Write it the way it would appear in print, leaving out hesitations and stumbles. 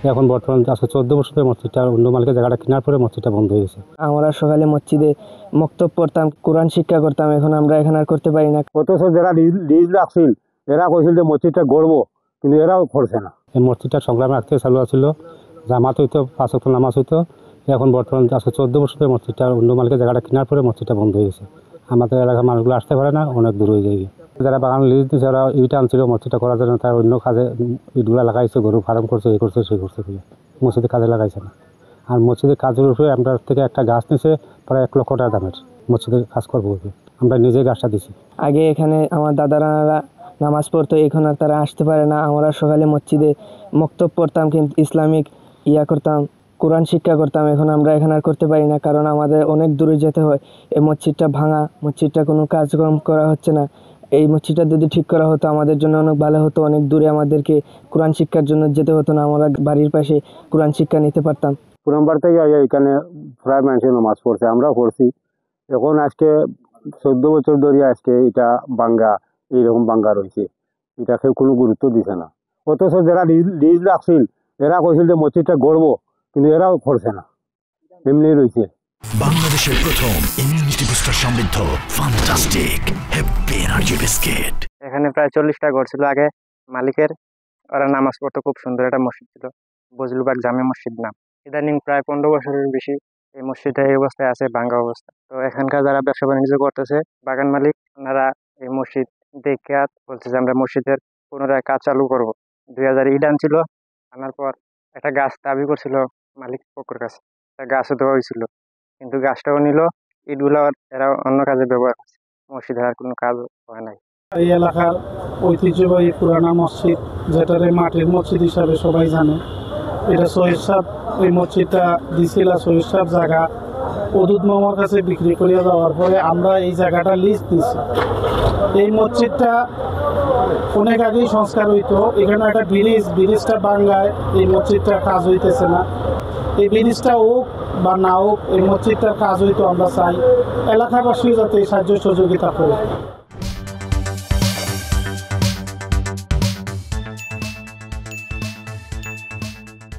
এখন বর্তমান আজকে 14 বছর ধরে মসজিদটা অন্য মালিকের জায়গাটা কেনার পরে মসজিদটা বন্ধ হয়ে গেছে। আমরা সকালে মসজিদে মক্তব পড়তাম, কোরআন শিক্ষা করতাম, এখন আমরা এখানে আর করতে পারি না। অথচ যারা লিজ রাখছিল এরা কইছিল যে মসজিদটা গড়বো, কিন্তু এরাও করছে না। এই মসজিদটা সংগ্রামে আজকে চালু ছিল, জামাত হইতো, 5 ওয়াক্ত নামাজ হইতো। এখন বর্তমান আজকে 14 বছর ধরে মসজিদটা অন্য মালিকের জায়গাটা কেনার পরে মসজিদটা বন্ধ হয়ে গেছে। আমাদের এলাকার মানুষগুলো আসতে পারে না, অনেক দূর হয়ে যায়। যারা বাগান লিজ দিচ্ছে ওরা ইট আনছিল মসজিদটা করার জন্য, তার অন্য কাজে ইটগুলো লাগাইছে, গরু ফার্ম করছে, এই করছে সেই করছে, মসজিদে কাজে লাগাইছে না। আর মসজিদের কাজের উপরে আমরা থেকে একটা গাছ নিছে প্রায় 1 লক্ষ টাকা দামের, মসজিদের কাজ করবো, আমরা নিজেই গাছটা দিছি। আগে এখানে আমার দাদারা নামাজ পড়তো, এখন আর তারা আসতে পারে না। আমরা সকালে মসজিদে মক্তব পড়তাম, কিন্তু ইসলামিক করতাম, কোরআন শিক্ষা করতাম, এখন আমরা এখানে আর করতে পারি না, কারণ আমাদের অনেক দূরে যেতে হয়। এই মসজিদটা ভাঙা, মসজিদটা কোনো কাজকর্ম করা হচ্ছে না। এই মসজিদটা যদি ঠিক করা হতো আমাদের জন্য অনেক ভালো হতো, অনেক দূরে আমাদেরকে কোরআন শিক্ষার জন্য যেতে হতো না, আমরা বাড়ির পাশে কোরআন শিক্ষা নিতে পারতাম। পুরাম্বার থেকে এখানে প্রায় মানুষের নামাজ পড়ছে, আমরাও পড়ছি। এখন আজকে 14 বছর ধরে আজকে এটা বাঙ্গা, এইরকম বাঙ্গা রয়েছে, এটাকে কোনো গুরুত্ব দিছে না। অথচ যারা লিজ রাখছিল এরা কইছিল যে মসজিদটা গড়বো, কিন্তু এরাও করছে না, এমনি রয়েছে। বাংলাদেশের প্রথম ইমিউনিটি বুস্টার সমৃদ্ধ ফ্যান্টাস্টিক হ্যাপি এনার্জি বিস্কিট। এখানে প্রায় 40টা ঘর ছিল আগে মালিকের, ওরা নামাজ পড়তো, খুব সুন্দর একটা মসজিদ ছিল, বজলুবাগ জামে মসজিদ নাম। ইদানিং প্রায় 15 বছরের বেশি এই মসজিদটা এই অবস্থায় আছে, ভাঙ্গা অবস্থা। তো এখানকার যারা ব্যবসা বাণিজ্য করতেছে বাগান মালিক, ওনারা এই মসজিদ দেখে বলছে যে আমরা মসজিদের পুনরায় কাজ চালু করবো। 2000 ইট আনছিল, আনার পর একটা গাছ দাবি করছিল মালিক পক্ষের কাছে, একটা গাছও দেওয়া হয়েছিল, কিন্তু গাছটাও নিল, ইটগুলো এরা অন্য কাজে ব্যবহার করছে, মসজিদের আর কোনো কাজ হয় নাই। এই এলাকার ঐতিহ্যবাহী পুরানা মসজিদ, যেটারে মাটির মসজিদ হিসাবে সবাই জানে, এটা শহীদ সাহেব এই মসজিদটা দিছিল। শহীদ সাহেব জায়গা অদূত মামার কাছে বিক্রি করিয়া যাওয়ার পরে আমরা এই জায়গাটা লিজ দিছি। এই মসজিদটা অনেক আগেই সংস্কার হইতো। এখানে একটা ব্রিজটা বাঙ্গায় এই মসজিদটার কাজ হইতেছে না। এই ব্রিজটা হোক বা না হোক, এই মসজিদটার কাজ হইতো, আমরা চাই এলাকাবাসী যাতে সাহায্য সহযোগিতা করে।